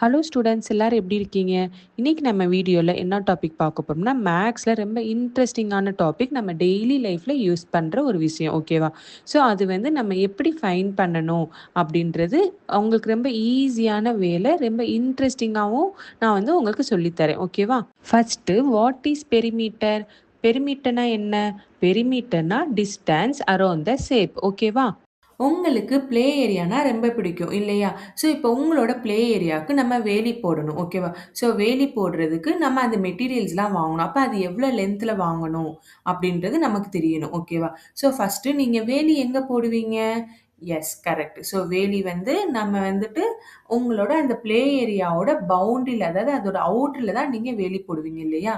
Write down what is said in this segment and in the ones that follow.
Hello students எல்லாரும் எப்படி இருக்கீங்க? இன்னைக்கு நம்ம வீடியோவில் என்ன டாபிக் பார்க்க போறோம்னா மேக்ஸில் ரொம்ப இன்ட்ரெஸ்டிங்கான டாபிக் நம்ம டெய்லி லைஃப்பில் யூஸ் பண்ணுற ஒரு விஷயம் ஓகேவா? ஸோ அது வந்து நம்ம எப்படி ஃபைன் பண்ணணும் அப்படின்றது உங்களுக்கு ரொம்ப ஈஸியான வேலை, ரொம்ப இன்ட்ரெஸ்டிங்காகவும் நான் வந்து உங்களுக்கு சொல்லித்தரேன் ஓகேவா? First what is perimeter? பெரிமீட்டர்னா என்ன? பெரிமீட்டர்னா டிஸ்டன்ஸ் அரௌண்ட் த ஷேப் ஓகேவா? உங்களுக்கு ப்ளே ஏரியானா ரொம்ப பிடிக்கும் இல்லையா? ஸோ இப்போ உங்களோட ப்ளே ஏரியாவுக்கு நம்ம வேலி போடணும் ஓகேவா? ஸோ வேலி போடுறதுக்கு நம்ம அந்த மெட்டீரியல்ஸ்லாம் வாங்கணும். அப்போ அது எவ்வளோ லென்த்தில் வாங்கணும் அப்படின்றது நமக்கு தெரியணும் ஓகேவா? ஸோ ஃபஸ்ட்டு நீங்கள் வேலி எங்கே போடுவீங்க? Yes correct. ஸோ வேலி வந்து நம்ம வந்துட்டு உங்களோட அந்த ப்ளே ஏரியாவோட பவுண்டரியில், அதாவது அதோட அவுட்டரில் தான் நீங்கள் வேலி போடுவீங்க இல்லையா?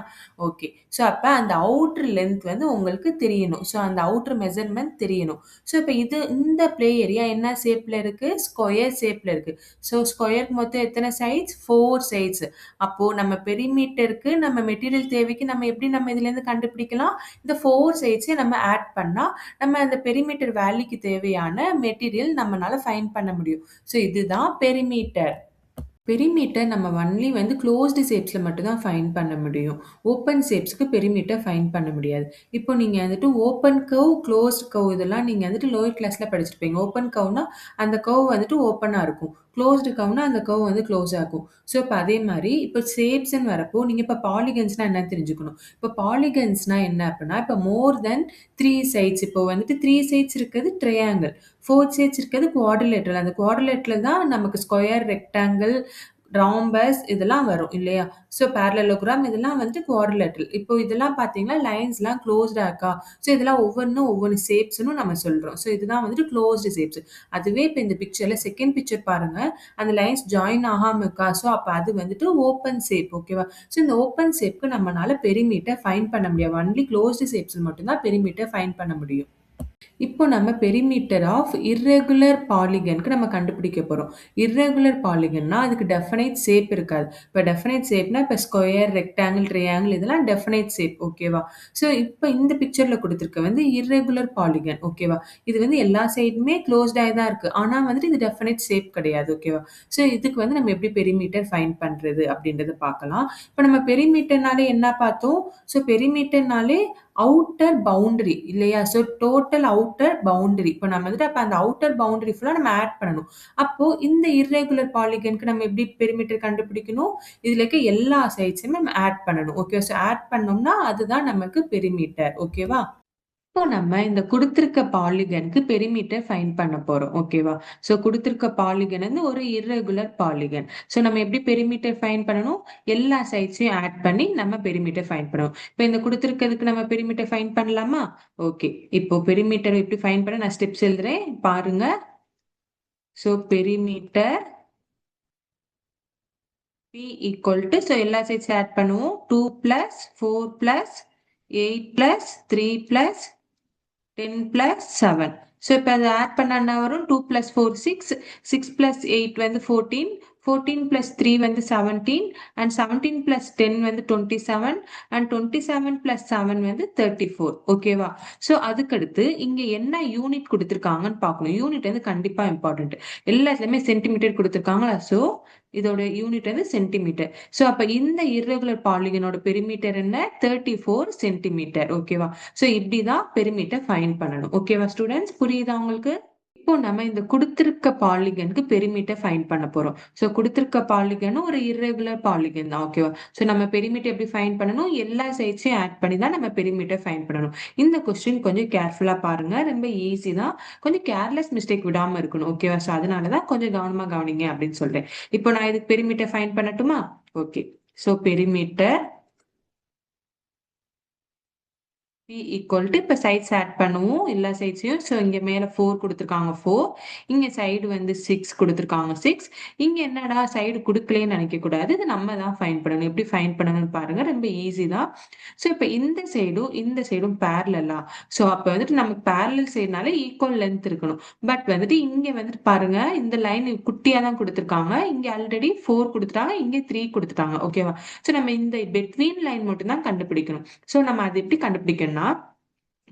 ஓகே. ஸோ அப்போ அந்த அவுட்டர் லென்த் வந்து உங்களுக்கு தெரியணும். ஸோ அந்த அவுட்டர் மெஷர்மெண்ட் தெரியணும். ஸோ இப்போ இந்த ப்ளே ஏரியா என்ன ஷேப்பில் இருக்குது? ஸ்கொயர் ஷேப்பில் இருக்குது. ஸோ ஸ்கொயருக்கு மொத்தம் எத்தனை சைட்ஸ்? 4 சைட்ஸ். அப்போது நம்ம பெரிமீட்டருக்கு நம்ம மெட்டீரியல் தேவைக்கு நம்ம இதுலேருந்து கண்டுபிடிக்கலாம்? இந்த 4 சைட்ஸையும் நம்ம ஆட் பண்ணால் நம்ம அந்த பெரிமீட்டர் வேல்யூக்கு தேவையான மெட்டீரியல் நம்மளால ஃபைண்ட் பண்ண முடியும். ஸோ இதுதான் பெரிமீட்டர். பெரிமீட்டர் நம்ம ஒன்லி வந்து க்ளோஸ்டு ஷேப்ஸில் மட்டும்தான் ஃபைண்ட் பண்ண முடியும். ஓப்பன் ஷேப்ஸ்க்கு பெரிமீட்டர் ஃபைண்ட் பண்ண முடியாது. இப்போ நீங்கள் வந்துட்டு ஓப்பன் கர்வ், க்ளோஸ்ட் கர்வ் இதெல்லாம் நீங்கள் வந்துட்டு லோயர் கிளாஸில் படிச்சிருப்பீங்க. ஓப்பன் கர்வ்னா அந்த கர்வ் வந்துட்டு ஓப்பனாக இருக்கும். க்ளோஸ்டு கர்வ்னா அந்த கர்வ் வந்து க்ளோஸாக இருக்கும். ஸோ இப்போ அதே மாதிரி இப்போ ஷேப்ஸ்ன்னு வரப்போ நீங்கள் இப்போ பாலிகன்ஸ்னால் என்ன தெரிஞ்சுக்கணும். இப்போ பாலிகன்ஸ்னால் என்ன அப்படின்னா இப்போ மோர் தென் 3 சைட்ஸ். இப்போ வந்துட்டு 3 சைட்ஸ் இருக்கிறது ட்ரையாங்கிள், 4 சைட்ஸ் இருக்கிறது குவாட்ரிலேட்ரல். அந்த குவாட்ரிலேட்ரல் தான் நமக்கு ஸ்கொயர், ரெக்டாங்கிள், ராம்பஸ் இதெல்லாம் வரும் இல்லையா? ஸோ பேரலலோகிராம் இதெல்லாம் வந்துட்டு குவாட்ரிலேட்ரல். இப்போ இதெல்லாம் பார்த்தீங்கன்னா லைன்ஸ்லாம் க்ளோஸ்டா இருக்கா? ஸோ இதெல்லாம் ஒவ்வொரு ஷேப்ஸ்ன்னு நம்ம சொல்றோம். ஸோ இதுதான் வந்துட்டு க்ளோஸ்டு ஷேப்ஸ். அதுவே இப்போ இந்த பிக்சர்ல செகண்ட் பிக்சர் பாருங்க, அந்த லைன்ஸ் ஜாயின் ஆகாம இருக்கா? ஸோ அப்போ அது வந்துட்டு ஓப்பன் ஷேப் ஓகேவா? ஸோ இந்த ஓப்பன் ஷேப்க்கு நம்மளால பெரிமீட்டர் ஃபைண்ட் பண்ண முடியாது. ஒன்லி க்ளோஸ்டு ஷேப்ஸ் மட்டும்தான் பெரிமீட்டர் ஃபைண்ட் பண்ண முடியும். இப்போ நம்ம பெரிமீட்டர் ஆஃப் இர்ரெகுலர் பாலிகனுக்கு நம்ம கண்டுபிடிக்க போகிறோம். இர்ரெகுலர் பாலிகன்னா அதுக்கு டெஃபனைட் ஷேப் இருக்காது. இப்போ டெஃபனைட் ஷேப்னா இப்போ ஸ்கொயர், ரெக்டாங்கிள், ட்ரையாங்கிள் இதெல்லாம் டெஃபனைட் ஷேப் ஓகேவா? ஸோ இப்போ இந்த பிக்சரில் கொடுத்துருக்க வந்து இர்ரெகுலர் பாலிகன் ஓகேவா? இது வந்து எல்லா சைடுமே க்ளோஸ்டாக தான் இருக்குது. ஆனால் வந்துட்டு இது டெஃபனைட் ஷேப் கிடையாது ஓகேவா? ஸோ இதுக்கு வந்து நம்ம எப்படி பெரிமீட்டர் ஃபைண்ட் பண்ணுறது அப்படின்றத பார்க்கலாம். இப்போ நம்ம பெரிமீட்டர்னாலே என்ன பார்த்தோம்? ஸோ பெரிமீட்டர்னாலே அவுட்டர் பவுண்டரி இல்லையா? So total outer boundary. இப்போ நம்ம வந்துட்டு அப்போ அந்த அவுட்டர் பவுண்டரி ஃபுல்லாக நம்ம ஆட் பண்ணணும். அப்போ இந்த இர்ரெகுலர் பாலிகனுக்கு நம்ம எப்படி பெரிமீட்டர் கண்டுபிடிக்கணும்? இதுல இருக்க எல்லா சைட்ஸுமே நம்ம ஆட் பண்ணணும் ஓகே. ஸோ ஆட் பண்ணோம்னா அதுதான் நமக்கு பெரிமீட்டர் ஓகேவா? இப்போ நம்ம இந்த குடுத்திருக்க பாலிகனுக்கு பெரிமீட்டர் ஃபைண்ட் பண்ண போறோம் ஓகேவா? ஸோ குடுத்திருக்க பாலிகன் வந்து ஒரு இர்ரெகுலர் பாலிகன். ஸோ நம்ம எப்படி பெரிமீட்டர் ஃபைண்ட் பண்ணணும்? எல்லா சைட்ஸையும் ஆட் பண்ணி நம்ம பெரிமீட்டர் ஃபைண்ட் பண்ணணும். இப்போ இந்த குடுத்திருக்கிறதுக்கு நம்ம பெரிமீட்டர் ஃபைண்ட் பண்ணலாமா? ஓகே. இப்போ பெரிமீட்டர் எப்படி ஃபைண்ட் பண்ண நான் ஸ்டெப்ஸ் எழுதுறேன் பாருங்க. So perimeter P equal to, so எல்லா சைட்ஸ் ஆட் பண்ணுவோம். 2 plus 4 plus 8 plus 3 plus 10 plus 7. So இப்போ அதை ஆட் பண்ண என்ன வரும்? 2 plus 4 6, 6 plus 8 வந்து 14, 14 plus 3 வந்து 17, and 17 plus 10 வந்து 27, and 27 plus 7 வந்து 34 ஓகேவா? ஸோ அதுக்கடுத்து இங்க என்ன யூனிட் கொடுத்துருக்காங்கன்னு பார்க்கணும். யூனிட் வந்து கண்டிப்பா இம்பார்ட்டன்ட். எல்லாத்துலயுமே சென்டிமீட்டர் கொடுத்துருக்காங்களா? ஸோ இதோட யூனிட் வந்து சென்டிமீட்டர். ஸோ அப்ப இந்த இர்ரெகுலர் பாலிகனோட பெரிமீட்டர் என்ன? 34 சென்டிமீட்டர் ஓகேவா? ஸோ இப்படிதான் பெரிமீட்டர் ஃபைண்ட் பண்ணணும் ஓகேவா ஸ்டூடெண்ட்ஸ்? புரியுதா உங்களுக்கு? இப்போ நம்ம இந்த கொடுத்திருக்க பாலிகனுக்கு பெரிமீட்டர் ஃபைண்ட் பண்ண போறோம். ஸோ கொடுத்திருக்க பாலிகனும் ஒரு இர்ரெகுலர் பாலிகன் தான் ஓகேவா? ஸோ நம்ம பெரிமீட்டர் எப்படி ஃபைண்ட் பண்ணணும்? எல்லா சைட்ஸையும் ஆட் பண்ணி தான் நம்ம பெரிமீட்டர் ஃபைண்ட் பண்ணணும். இந்த கொஸ்டின் கொஞ்சம் கேர்ஃபுல்லா பாருங்க. ரொம்ப ஈஸி தான். கொஞ்சம் கேர்லெஸ் மிஸ்டேக் விடாம இருக்கணும் ஓகேவா? ஸோ அதனாலதான் கொஞ்சம் கவனமா கவனிங்க அப்படின்னு சொல்றேன். இப்போ நான் இதுக்கு பெரிமீட்டர் ஃபைண்ட் பண்ணட்டுமா? Okay. So perimeter P equal to இப்போ சைட்ஸ் ஆட் பண்ணுவோம் எல்லா சைட்ஸையும். ஸோ இங்க மேல 4 கொடுத்துருக்காங்க 4, இங்க சைடு வந்து 6 கொடுத்துருக்காங்க 6. இங்க என்னடா சைடு கொடுக்கலன்னு நினைக்க கூடாது. இது நம்ம தான் ஃபைண்ட் பண்ணணும். எப்படி ஃபைண்ட் பண்ணணும்னு பாருங்க. ரொம்ப ஈஸி தான். ஸோ இப்போ இந்த சைடும் பேரலா. ஸோ அப்போ வந்துட்டு நமக்கு பேரலல் சைடுனால ஈக்குவல் லென்த் இருக்கணும். பட் வந்துட்டு இங்க வந்துட்டு பாருங்க, இந்த லைன் குட்டியா தான் கொடுத்துருக்காங்க. இங்க ஆல்ரெடி 4 கொடுத்துட்டாங்க, இங்க 3 கொடுத்துட்டாங்க ஓகேவா? ஸோ நம்ம இந்த பிட்வீன் லைன் மட்டும் தான் கண்டுபிடிக்கணும். ஸோ நம்ம அதை எப்படி கண்டுபிடிக்கணும்னா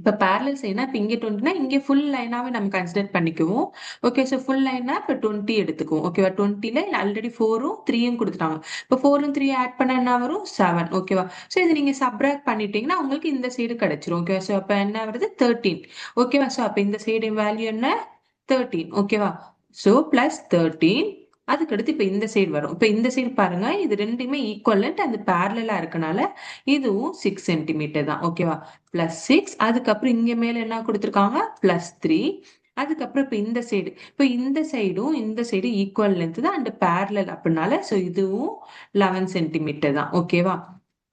இப்ப பேரலல் சைடுனா இப்ப இங்க 20னா இங்க ஃபுல் லைனாவே நம்ம கன்சிடர் பண்ணிக்குவோம். ஓகே. சோ ஃபுல் லைன்னா இப்ப 20 எடுத்துக்குவோம். ஓகேவா? 20ல ஆல்ரெடி 4ம் 3யும் குடுத்துட்டாங்க. இப்ப 4ம் 3யும் ஆட் பண்ணா என்ன வரும்? 7. ஓகேவா? சோ இத நீங்க சப்ட்ராக்ட் பண்ணிட்டீங்கன்னா உங்களுக்கு இந்த சைடு கிடைச்சிரும். ஓகேவா? சோ அப்ப என்ன வருது? 13. ஓகேவா? சோ அப்ப இந்த சைடு வேல்யூ என்ன? 13. ஓகேவா? So plus 13. அதுக்கடுத்து இப்ப இந்த சைடு வரும். இப்ப இந்த சைடு பாருங்க. இது ரெண்டுமே ஈக்குவலன்ட் அந்த பேரலலா இருக்கனால இதுவும் 6 சென்டிமீட்டர் தான். ஓகேவா? பிளஸ் 6. அதுக்கப்புறம் இங்க மேல என்ன கொடுத்துருக்காங்க? பிளஸ் 3. அதுக்கப்புறம் இப்ப இந்த சைடு இப்ப இந்த சைடும் இந்த சைடு ஈக்குவல் லென்த் தான் அண்ட் பேரலல் அப்படினால சோ இதுவும் 11 சென்டிமீட்டர் தான். ஓகேவா?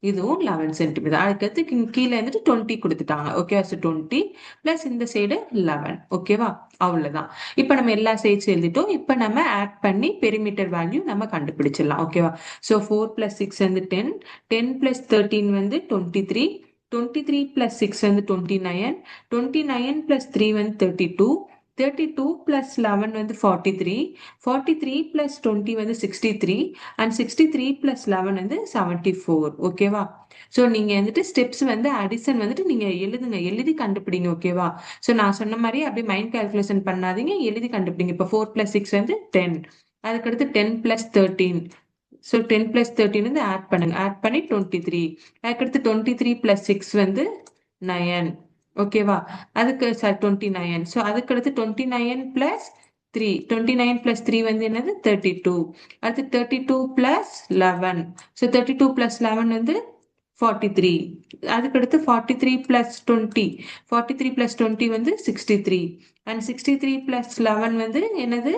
இதுவும் 11 சென்டிமீட்டர். அதுக்கடுத்து கீழே வந்துட்டு 20 கொடுத்துட்டாங்க. ஓகேவா? ஸோ 20 பிளஸ் இந்த சைடு 11. ஓகேவா? அவ்வளவுதான். இப்ப நம்ம எல்லா சைட்ஸ் எழுதிட்டோம். இப்ப நம்ம ஆட் பண்ணி பெரிமீட்டர் வேல்யூ நம்ம கண்டுபிடிச்சிடலாம். ஓகேவா? ஸோ 4 பிளஸ் 6 வந்து 10. 10 பிளஸ் 13 வந்து 23. 23 பிளஸ் 6 வந்து 29. 29 பிளஸ் 3 வந்து 32. 32 பிளஸ் 11 வந்து 43. 43 பிளஸ் 20 வந்து 63. அண்ட் 63 பிளஸ் 11 வந்து 74. ஓகேவா? ஸோ நீங்க வந்துட்டு ஸ்டெப்ஸ் வந்து அடிஷன் வந்துட்டு நீங்க எழுதுங்க, எழுதி கண்டுபிடிங்க. ஓகேவா? ஸோ நான் சொன்ன மாதிரி அப்படியே மைண்ட் கால்குலேஷன் பண்ணாதீங்க, எழுதி கண்டுபிடிங்க. இப்போ 4 பிளஸ் 6 வந்து 10. அதுக்கடுத்து 10 பிளஸ் 13. ஸோ 10 பிளஸ் 13 வந்து ஆட் பண்ணுங்க. ஆட் பண்ணி 23. அதுக்கடுத்து 23 பிளஸ் 6 வந்து 9. ஓகேவா? அதுக்கு சார் 29. ஸோ அதுக்கடுத்து 29 பிளஸ் 3. 29 பிளஸ் 3 வந்து என்னது? 32. அடுத்து 32 பிளஸ் 11. ஸோ 32 பிளஸ் 11 வந்து 43. அதுக்கடுத்து 43 பிளஸ் 20. 43 பிளஸ் 20 வந்து 63. அண்ட் 63 பிளஸ் 11 வந்து என்னது?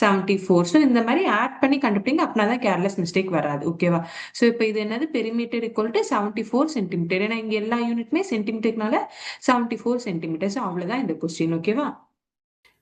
74. ஸோ இந்த மாதிரி ஆட் பண்ணி கண்டுபிடிங்க. அப்படின்னா தான் கேர்லெஸ் மிஸ்டேக் வராது. ஓகேவா? ஸோ இப்போ இது என்னது? Perimeter equal to 74 centimetre. ஏன்னா இங்க எல்லா யூனிட்டுமே சென்டிமீட்டர்னால 74 சென்டிமீட்டர். ஸோ அவ்வளவுதான் இந்த கொஸ்டின். ஓகேவா?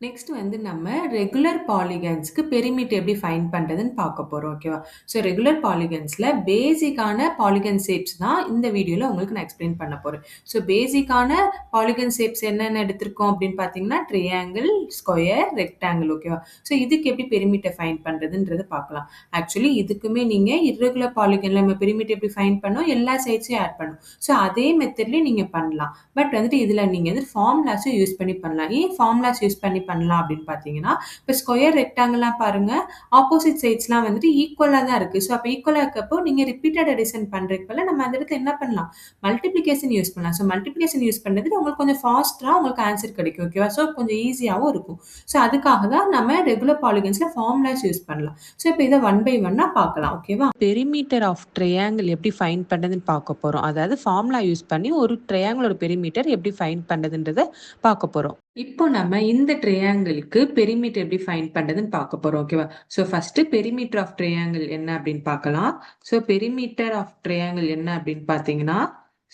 நெக்ஸ்ட் வந்து நம்ம ரெகுலர் பாலிகன்ஸ்க்கு பெரிமீட்டர் எப்படி ஃபைண்ட் பண்றதுன்னு பார்க்க போறோம். ஓகேவா? ஸோ ரெகுலர் பாலிகன்ஸ்ல பேசிக்கான பாலிகன் ஷேப்ஸ் தான் இந்த வீடியோல உங்களுக்கு நான் எக்ஸ்பிளைன் பண்ண போறேன். ஸோ பேசிக்கான பாலிகன் ஷேப்ஸ் என்னென்ன எடுத்திருக்கோம் அப்படின்னு பார்த்தீங்கன்னா ட்ரையாங்கிள், ஸ்கொயர், ரெக்டாங்கிள். ஓகேவா? ஸோ இதுக்கு எப்படி பெரிமீட்டர் ஃபைண்ட் பண்றதுன்றத பார்க்கலாம். ஆக்சுவலி இதுக்குமே நீங்க இர்ரெகுலர் பாலிகன்ல நம்ம பெரிமீட்டர் எப்படி ஃபைண்ட் பண்ணோம்? எல்லா சைட்ஸையும் ஆட் பண்ணும். ஸோ அதே மெத்தட்லயே நீங்க பண்ணலாம். பட் வந்துட்டு இதுல நீங்க வந்து ஃபார்முலாஸும் யூஸ் பண்ணி பண்ணலாம். ஏன் ஃபார்முலாஸ் யூஸ் பண்ணி பண்ணலாம் அப்படின்னு பார்த்தீங்கன்னா, இப்போ ஸ்கொயர், ரெக்டாங்கிள்லாம் பாருங்க, ஆப்போசிட் சைட்ஸ்லாம் வந்துட்டு ஈக்குவலா தான் இருக்கு. ஸோ அப்போ ஈக்குவலா இருக்கப்போ நீங்க ரிப்பீட்டட் அடிஷன் பண்றதுக்கு பதிலா நம்ம அந்த இடத்துல என்ன பண்ணலாம்? மல்டிப்ளிகேஷன் யூஸ் பண்ணலாம். ஸோ மல்டிப்ளிகேஷன் யூஸ் பண்றது உங்களுக்கு கொஞ்சம் ஃபாஸ்டா உங்களுக்கு ஆன்சர் கிடைக்கும். ஓகேவா? ஸோ கொஞ்சம் ஈஸியாவும் இருக்கும். ஸோ அதுக்காக தான் நம்ம ரெகுலர் பாலிகன்ஸ்ல ஃபார்முலாஸ் யூஸ் பண்ணலாம். ஸோ இப்போ இதை ஒன் பை ஒன்னா பார்க்கலாம். ஓகேவா? பெரிமீட்டர் ஆஃப் ட்ரையாங்கிள் எப்படி ஃபைண்ட் பண்றதுன்னு பார்க்க போறோம். அதாவது ஃபார்முலா யூஸ் பண்ணி ஒரு ட்ரையாங்கிளோட பெரிமீட்டர் எப்படி ஃபைண்ட் பண்றதுன்றத பார்க்க போறோம். இப்போ நம்ம இந்த ட்ரையாங்கிளுக்கு பெரிமீட்டர் எப்படி ஃபைண்ட் பண்றதுன்னு பார்க்க போறோம். ஓகேவா? So first perimeter of triangle என்ன அப்படின்னு பார்க்கலாம். ஸோ பெரிமீட்டர் ஆஃப் ட்ரையாங்கிள் என்ன அப்படின்னு பார்த்தீங்கன்னா,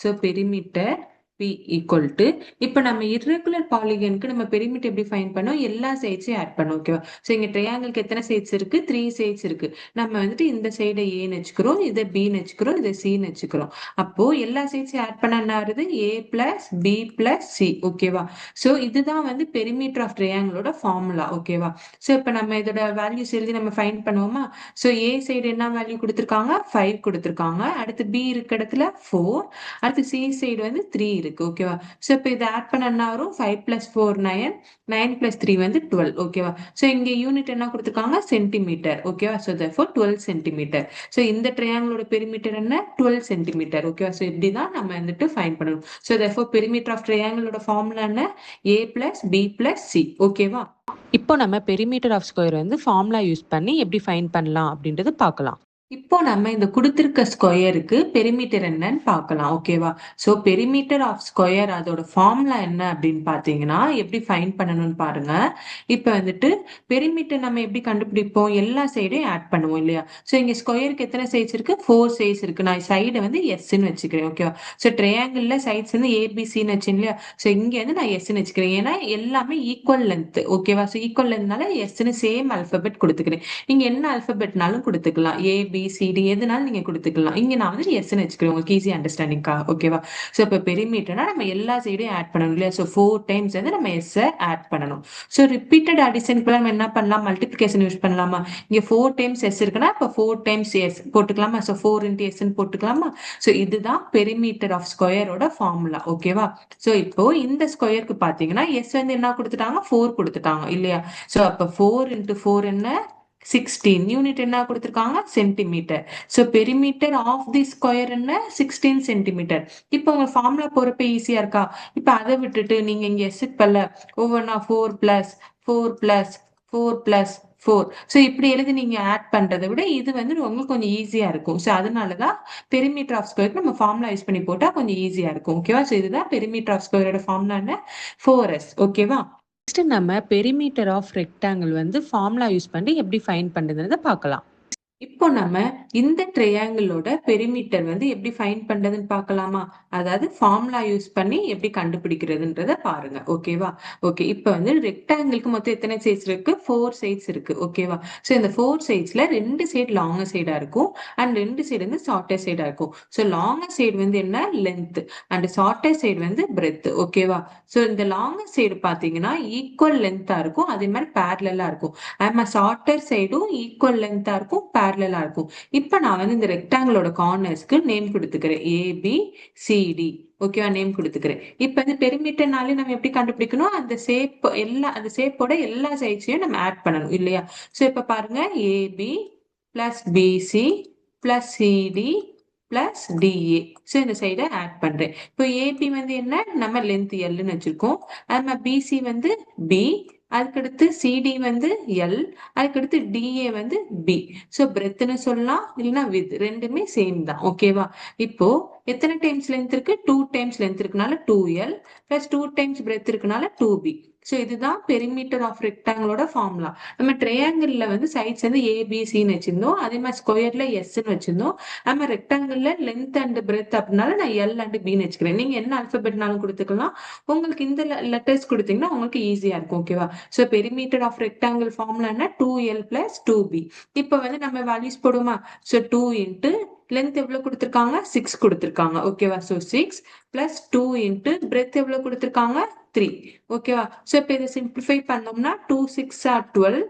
so perimeter P equal to இப்போ நம்ம இர்ரெகுலர் பாலிகனுக்கு நம்ம பெரிமீட்டர் எப்படி ஃபைண்ட் பண்ணோம்? எல்லா சைட்ஸையும் ஆட் பண்ணோம். ஓகேவா? ஸோ இங்க ட்ரையாங்கிளுக்கு எத்தனை சைட்ஸ் இருக்கு? 3 சைட்ஸ் இருக்கு. நம்ம வந்துட்டு இந்த சைடை ஏன்னு வச்சுக்கிறோம், இதை பின்னு வச்சுக்கிறோம், இதை சின்னு வச்சுக்கிறோம். அப்போ எல்லா சைட்ஸையும் ஆட் பண்ண என்ன வருது? ஏ பிளஸ் பி பிளஸ் சி. ஓகேவா? ஸோ இதுதான் வந்து பெரிமீட்டர் ஆஃப் ட்ரையாங்கிளோட ஃபார்முலா. ஓகேவா? ஸோ இப்போ நம்ம இதோட வேல்யூஸ் எழுதி நம்ம ஃபைண்ட் பண்ணுவோமா? ஸோ ஏ சைடு என்ன வேல்யூ கொடுத்துருக்காங்க? 5 கொடுத்துருக்காங்க. அடுத்து பி இருக்க இடத்துல 4. அடுத்து சி சைடு வந்து 3 இருக்கு. ஓகேவா? ஸோ இப்போ இதை ஆட் பண்ண என்ன வரும்? 5 பிளஸ் 4 9. 9 பிளஸ் 3 வந்து 12. ஓகேவா? ஸோ இங்க யூனிட் என்ன கொடுத்துருக்காங்க? சென்டிமீட்டர். ஓகேவா? So therefore 12 centimetre. ஸோ இந்த ட்ரையாங்கிளோட பெரிமீட்டர் என்ன? 12 சென்டிமீட்டர். ஓகேவா? ஸோ இப்படிதான் நம்ம வந்துட்டு ஃபைண்ட் பண்ணணும். ஸோ therefore பெரிமீட்டர் ஆஃப் ட்ரையாங்கிளோட ஃபார்முலா என்ன? A plus B plus C. ஓகேவா? இப்போ நம்ம பெரிமீட்டர் ஆஃப் ஸ்கொயர் வந்து ஃபார்முலா யூஸ் பண்ணி எப்படி ஃபைண்ட் பண்ணலாம் அப்படின்றது பார்க்கலாம். இப்போ நம்ம இந்த கொடுத்திருக்க ஸ்கொயருக்கு பெரிமீட்டர் என்னன்னு பார்க்கலாம். ஓகேவா? ஸோ பெரிமீட்டர் ஆஃப் ஸ்கொயர் அதோட ஃபார்முலா என்ன அப்படின்னு பார்த்தீங்கன்னா எப்படி ஃபைண்ட் பண்ணணும்னு பாருங்க. இப்போ வந்துட்டு பெரிமீட்டர் நம்ம எப்படி கண்டுபிடிப்போம்? எல்லா சைடையும் ஆட் பண்ணுவோம் இல்லையா? ஸோ இங்க ஸ்கொயருக்கு எத்தனை சைட்ஸ் இருக்கு? 4 சைட்ஸ் இருக்கு. நான் சைடை வந்து எஸ்ன்னு வச்சுக்கிறேன். ஓகேவா? ஸோ ட்ரையாங்கிள்ல சைட்ஸ் வந்து ஏபிசின்னு வச்சேன் இல்லையா? ஸோ இங்க வந்து நான் எஸ்ன்னு வச்சுக்கிறேன். ஏன்னா எல்லாமே ஈக்குவல் லென்த். ஓகேவா? ஸோ ஈக்குவல் லென்த்னால எஸ்ன்னு சேம் அல்பபெட் கொடுத்துக்கிறேன். நீங்க என்ன அல்பபெட்னாலும் கொடுத்துக்கலாம். ஏ பி சிடி எதுனாலும் நீங்க கொடுத்துக்கலாம். இங்க நான் வந்து எஸ்ன்னு வச்சுக்கிறேன் உங்களுக்கு ஈஸி அண்டர்ஸ்டாண்டிங்க்கா, ஓகேவா? ஸோ இப்போ பெரிமீட்டர்னா நம்ம எல்லா சைடையும் ஆட் பண்ணணும் இல்லையா? ஸோ 4 டைம்ஸ் வந்து நம்ம எஸ் ஆட் பண்ணணும். ஸோ ரிப்பீட்டட் அடிஷனுக்குலாம் நம்ம என்ன பண்ணலாம்? மல்டிபிகேஷன் யூஸ் பண்ணலாமா? இங்க 4 டைம்ஸ் எஸ் இருக்குன்னா இப்போ 4 டைம்ஸ் எஸ் போட்டுக்கலாமா? ஸோ 4 இன்ட்டு எஸ்ன்னு போட்டுக்கலாமா? ஸோ இதுதான் பெரிமீட்டர் ஆஃப் ஸ்கொயரோட ஃபார்முலா, ஓகேவா? ஸோ இப்போ இந்த ஸ்கொயருக்கு பார்த்தீங்கன்னா எஸ் வந்து என்ன கொடுத்துட்டாங்க? 4 கொடுத்துட்டாங்க இல்லையா? ஸோ அப்போ 4 இன்ட்டு 4 என்ன? 16 யூனிட் என்ன கொடுத்துருக்காங்க? Centimetre. So perimeter of the square என்ன? 16 சென்டிமீட்டர். இப்போ உங்க ஃபார்முலா போறப்ப ஈஸியா இருக்கா? இப்போ அதை விட்டுட்டு நீங்க இங்க எஸ்க்கு பல்ல ஒவ்வொன்றா 4 பிளஸ் 4 பிளஸ் 4 பிளஸ் 4. ஸோ இப்படி எழுதி நீங்க ஆட் பண்றதை விட இது வந்து உங்களுக்கு கொஞ்சம் ஈஸியா இருக்கும். ஸோ அதனாலதான் பெரிமீட்டர் ஆஃப் ஸ்கொயருக்கு நம்ம ஃபார்முலா யூஸ் பண்ணி போட்டா கொஞ்சம் ஈஸியா இருக்கும், ஓகேவா? ஸோ இதுதான் பெரிமீட்டர் ஆஃப் ஸ்கொயரோட ஃபார்முலா என்ன? 4s, ஓகேவா? நெக்ஸ்ட் நம்ம பெரிமீட்டர் ஆஃப் ரெக்டாங்கிள் வந்து ஃபார்முலா யூஸ் பண்ணி எப்படி ஃபைண்ட் பண்றதுன்றத பார்க்கலாம். இப்போ நம்ம இந்த ட்ரையாங்கிளோட பெரிமீட்டர் வந்து எப்படி ஃபைண்ட் பண்றதுன்னு பார்க்கலாமா? அதாவது ஃபார்முலா யூஸ் பண்ணி எப்படி கண்டுபிடிக்கிறதுன்றத பாருங்க, ஓகேவா? ஓகே, இப்போ வந்து ரெக்டாங்கிளுக்கு மொத்தம் எத்தனை சைட்ஸ் இருக்கு? 4 சைட்ஸ் இருக்கு, ஓகேவா? ஸோ இந்த 4 சைட்ஸ்ல 2 சைடு லாங்கர் சைடா இருக்கும் அண்ட் 2 சைடு வந்து ஷார்ட்டர் சைடா இருக்கும். ஸோ லாங்கர் சைடு வந்து என்ன? லென்த் அண்ட் ஷார்ட்டர் சைடு வந்து பிரெத், ஓகேவா? ஸோ இந்த லாங்கர் சைடு பார்த்தீங்கன்னா ஈக்குவல் லென்த்தா இருக்கும், அதே மாதிரி பேரலா இருக்கும். ஆமா, ஷார்ட்டர் சைடும் ஈக்குவல் லென்த்தா இருக்கும், பேரலா இருக்கும். இப்ப நான் வந்து இந்த ரெக்டாங்கிளோட கார்னர்ஸ்க்கு நேம் கொடுத்துக்கிறேன், ஏபி சிடி, ஓகேவா? நேம் கொடுத்துக்கிறேன். இப்ப இந்த பெரிமீட்டர்னாலே நம்ம எப்படி கண்டுபிடிக்கணும்? அந்த ஷேப் அந்த ஷேப்போட எல்லா சைட்ஸையும் நம்ம ஆட் பண்ணணும் இல்லையா? சோ இப்ப பாருங்க, AB plus BC plus CD plus DA. So இந்த சைடை ஆட் பண்றேன். இப்போ ஏபி வந்து என்ன? நம்ம லென்த் எல்னு வச்சிருக்கோம். நம்ம பிசி வந்து பி, அதுக்கடுத்து சிடி வந்து எல், அதுக்கடுத்து டிஏ வந்து பி. ஸோ பிரெத்னு சொல்லலாம், இல்லைன்னா வித், ரெண்டுமே சேம் தான், ஓகேவா? இப்போ எத்தனை டைம்ஸ் லென்த் இருக்கு? 2 டைம்ஸ் லென்த் இருக்குனால 2L பிளஸ் 2 டைம்ஸ் பிரெத் இருக்குனால 2B. ஸோ இதுதான் பெரிமீட்டர் ஆஃப் ரெக்டாங்கிளோட ஃபார்முலா. நம்ம ட்ரையாங்கிள்ல வந்து சைட்ஸ் வந்து ஏபிசின்னு வச்சிருந்தோம், அதே மாதிரி ஸ்கொயர்ல எஸ்ன்னு வச்சிருந்தோம். நம்ம ரெக்டாங்கிள்ல லென்த் அண்ட் பிரெத் அப்படினால நான் எல் அண்ட் பின்னு வச்சுக்கிறேன். நீங்க என்ன அல்பபெட்னாலும் கொடுத்துக்கலாம். உங்களுக்கு இந்த லெட்டர்ஸ் கொடுத்தீங்கன்னா உங்களுக்கு ஈஸியா இருக்கும், ஓகேவா? ஸோ பெரிமீட்டர் ஆஃப் ரெக்டாங்கிள் ஃபார்முலானா 2L பிளஸ் 2B. இப்போ வந்து நம்ம வேல்யூஸ் போடுமா? ஸோ 2 இன்ட்டு லென்த் எவ்வளவு கொடுத்துருக்காங்க? 6 கொடுத்துருக்காங்க, ஓகேவா? ஸோ 6 பிளஸ் 2 இன்ட்டு பிரெத் எவ்வளவு கொடுத்துருக்காங்க? 3, ஓகேவா? ஸோ இப்போ இதை சிம்பிளிஃபை பண்ணோம்னா 2 6 ஆர் 12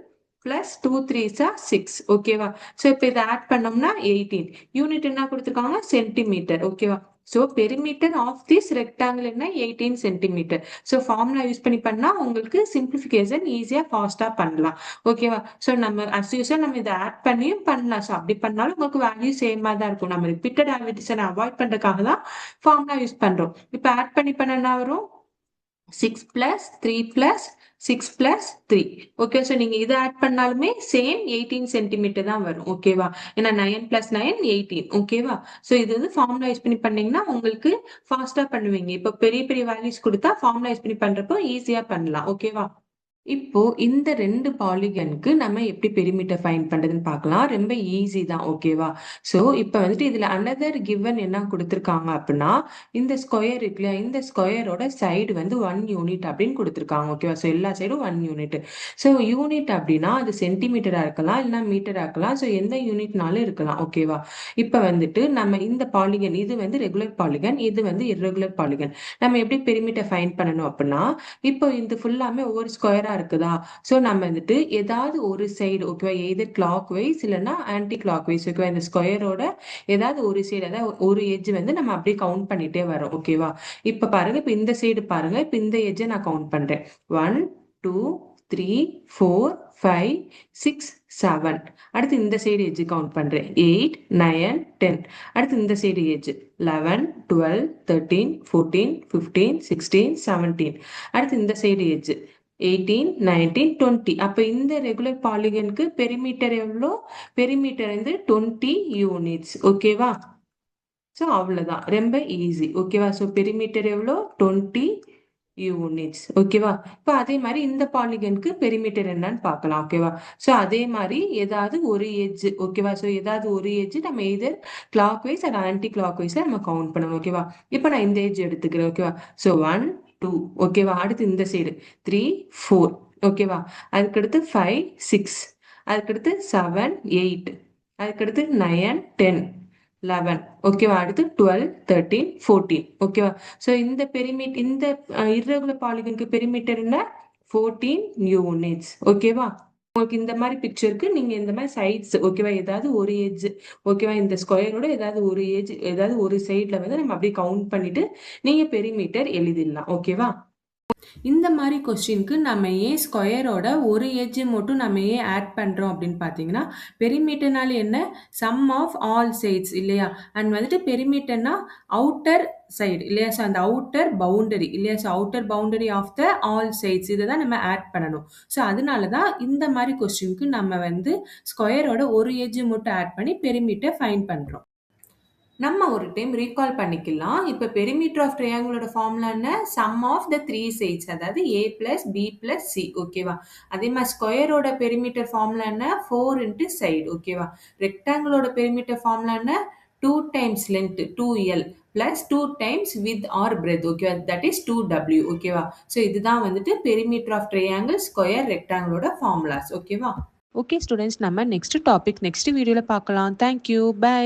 பிளஸ் 2 3s ஆர் 6, ஓகேவா? ஸோ இப்போ இதை ஆட் பண்ணோம்னா 18. யூனிட் என்ன கொடுத்துருக்காங்க? சென்டிமீட்டர், ஓகேவா? So perimeter of this rectangle என்ன? 18 சென்டிமீட்டர். ஸோ ஃபார்முலா யூஸ் பண்ணி பண்ணா உங்களுக்கு சிம்பிளிஃபிகேஷன் ஈஸியா ஃபாஸ்டா பண்ணலாம், ஓகேவா? ஸோ நம்ம அஸ் யூஸ்வல் நம்ம இதை ஆட் பண்ணியும் பண்ணலாம். ஸோ அப்படி பண்ணாலும் உங்களுக்கு வேல்யூ சேமா தான் இருக்கும். நம்ம ரிப்பீட்டட் ஆக்டிவிட்டிஸை அவாய்ட் பண்றதுக்காக தான் ஃபார்முலா யூஸ் பண்றோம். இப்போ ஆட் பண்ணி பண்ணா வரும் 6 plus 3 plus 6 plus 3, okay? So நீங்க இதை ஆட் பண்ணாலுமே சேம் 18 சென்டிமீட்டர் தான் வரும், ஓகேவா? ஏன்னா 9 plus 9 18, ஓகேவா? ஸோ இது வந்து ஃபார்முலா யூஸ் பண்ணி பண்ணீங்கன்னா உங்களுக்கு ஃபாஸ்டா பண்ணுவீங்க. இப்போ பெரிய பெரிய வேல்யூஸ் கொடுத்தா ஃபார்முலா யூஸ் பண்ணி பண்றப்போ ஈஸியா பண்ணலாம், ஓகேவா? இப்போ இந்த 2 பாலிகனுக்கு நம்ம எப்படி பெரிமீட்டர் ஃபைண்ட் பண்றதுன்னு பார்க்கலாம். ரொம்ப ஈஸி தான், ஓகேவா? ஸோ இப்போ வந்துட்டு இதுல அனதர் கிவன் என்ன கொடுத்துருக்காங்க அப்படின்னா, இந்த ஸ்கொயர் இருக்கு இல்லையா? இந்த ஸ்கொயரோட சைடு வந்து 1 யூனிட் அப்படின்னு கொடுத்துருக்காங்க, ஓகேவா? ஸோ எல்லா சைடும் 1 யூனிட். ஸோ யூனிட் அப்படின்னா அது சென்டிமீட்டரா இருக்கலாம், இல்லைன்னா மீட்டரா இருக்கலாம். ஸோ எந்த யூனிட்னாலும் இருக்கலாம், ஓகேவா? இப்போ வந்துட்டு நம்ம இந்த பாலிகன் இது வந்து ரெகுலர் பாலிகன், இது வந்து இர்ரெகுலர் பாலிகன். நம்ம எப்படி பெரிமீட்டர் ஃபைண்ட் பண்ணணும் அப்படின்னா, இப்போ இந்த ஃபுல்லாமே ஒவ்வொரு ஸ்கொயரா இருக்குதா? சோ நம்ம வந்துட்டு ஏதாவது ஒரு சைடு, ஓகேவா? எய்தர் கிளாக் வைஸ் இல்லைன்னா ஆன்டி கிளாக் வைஸ், ஓகேவா? இந்த ஸ்கொயரோட ஏதாவது ஒரு சைடு, அதாவது ஒரு எட்ஜ் வந்து நம்ம அப்படியே கவுண்ட் பண்ணிட்டே வரோம், ஓகேவா? இப்ப பாருங்க, இப்ப இந்த சைடு பாருங்க, இப்ப இந்த எட்ஜை நான் கவுண்ட் பண்றேன். 1 2 3 4 5 6 7. அடுத்து இந்த சைடு எட்ஜ் கவுண்ட் பண்றேன். 8 9 10. அடுத்து இந்த சைடு எட்ஜ் 11 12 13 14 15 16 17. அடுத்து இந்த சைடு எட்ஜ் 18 19 20. அப்ப இந்த ரெகுலர் பாலிகனுக்கு பெரிமீட்டர் எவ்வளோ? பெரிமீட்டர் வந்து 20 யூனிட்ஸ், ஓகேவா? ஸோ அவ்வளவுதான், ரொம்ப ஈஸி, ஓகேவா? ஸோ பெரிமீட்டர் எவ்வளோ? 20 யூனிட்ஸ், ஓகேவா? இப்போ அதே மாதிரி இந்த பாலிகனுக்கு பெரிமீட்டர் என்னன்னு பார்க்கலாம், ஓகேவா? ஸோ அதே மாதிரி ஏதாவது ஒரு எட்ஜ், ஓகேவா? ஸோ ஏதாவது ஒரு எட்ஜ் நம்ம எதர் கிளாக் வைஸ் அது ஆன்டி கிளாக் வைஸ்ல நம்ம கவுண்ட் பண்ணணும், ஓகேவா? இப்போ நான் இந்த எட்ஜ் எடுத்துக்கிறேன், ஓகேவா? ஸோ 1 2, ஓகேவா? அடுத்து இந்த சைடு 3 4, ஓகேவா? அதுக்கடுத்து 5 6, அதுக்கடுத்து 7 8, அதுக்கடுத்து 9, 10, 11. ஓகேவா? அடுத்து 12, 13, 14. ஓகேவா? ஸோ இந்த irregular polygonக்கு பெரிமீட்டர் என்ன? 14 யூனிட்ஸ். ஓகேவா? உங்களுக்கு இந்த மாதிரி பிக்சருக்கு நீங்க இந்த மாதிரி சைட்ஸ் ஓகேவா, ஏதாவது ஒரு எட்ஜ் ஓகேவா, இந்த ஸ்கொயரோட ஏதாவது ஒரு எட்ஜ் ஏதாவது ஒரு சைட்ல வந்து நம்ம அப்படியே கவுண்ட் பண்ணிட்டு நீங்க பெரிமீட்டர் எழுதிடலாம். ஓகேவா? இந்த மாதிரி கொஸ்டினுக்கு நம்ம ஏன் ஸ்கொயரோட ஒரு எட்ஜ் மட்டும் நம்ம ஏன் ஆட் பண்ணுறோம் அப்படின்னு பார்த்தீங்கன்னா, பெரிமீட்டர்னால என்ன? சம் ஆஃப் ஆல் சைட்ஸ் இல்லையா? அண்ட் வந்துட்டு பெரிமீட்டர்னா அவுட்டர் சைடு இல்லையா? ஸோ அந்த அவுட்டர் பவுண்டரி இல்லையா? So outer boundary of the all sides இதை தான் நம்ம ஆட் பண்ணணும். ஸோ அதனால தான் இந்த மாதிரி கொஸ்டினுக்கு நம்ம வந்து ஸ்கொயரோட ஒரு எட்ஜ் மட்டும் ஆட் பண்ணி பெரிமீட்டர் ஃபைண்ட் பண்ணுறோம். நம்ம ஒரு டைம் ரீகால் பண்ணிக்கலாம். இப்போ பெரிமீட்டர் ஆஃப் ட்ரையாங்கிளோட ஃபார்முலா என்ன? சம் ஆஃப் த 3 சைட்ஸ், அதாவது a plus b plus c. ஓகேவா? அதே மாதிரி ஸ்கொயரோட பெரிமீட்டர் ஃபார்முலா என்ன? 4 இன்ட்டு சைடு. ஓகேவா? ரெக்டாங்கிளோட பெரிமீட்டர் ஃபார்முலா என்ன? 2 times length 2l plus 2 times width or breadth. ஓகேவா? That is 2w. ஓகேவா? ஸோ இதுதான் வந்துட்டு பெரிமீட்டர் ஆஃப் ட்ரையாங்கிள், ஸ்கொயர், ரெக்டாங்கிளோட ஃபார்முலாஸ். ஓகேவா? ஓகே ஸ்டூடெண்ட்ஸ், நம்ம நெக்ஸ்ட் டாபிக் நெக்ஸ்ட் வீடியோவில் பார்க்கலாம். தேங்க்யூ. பை.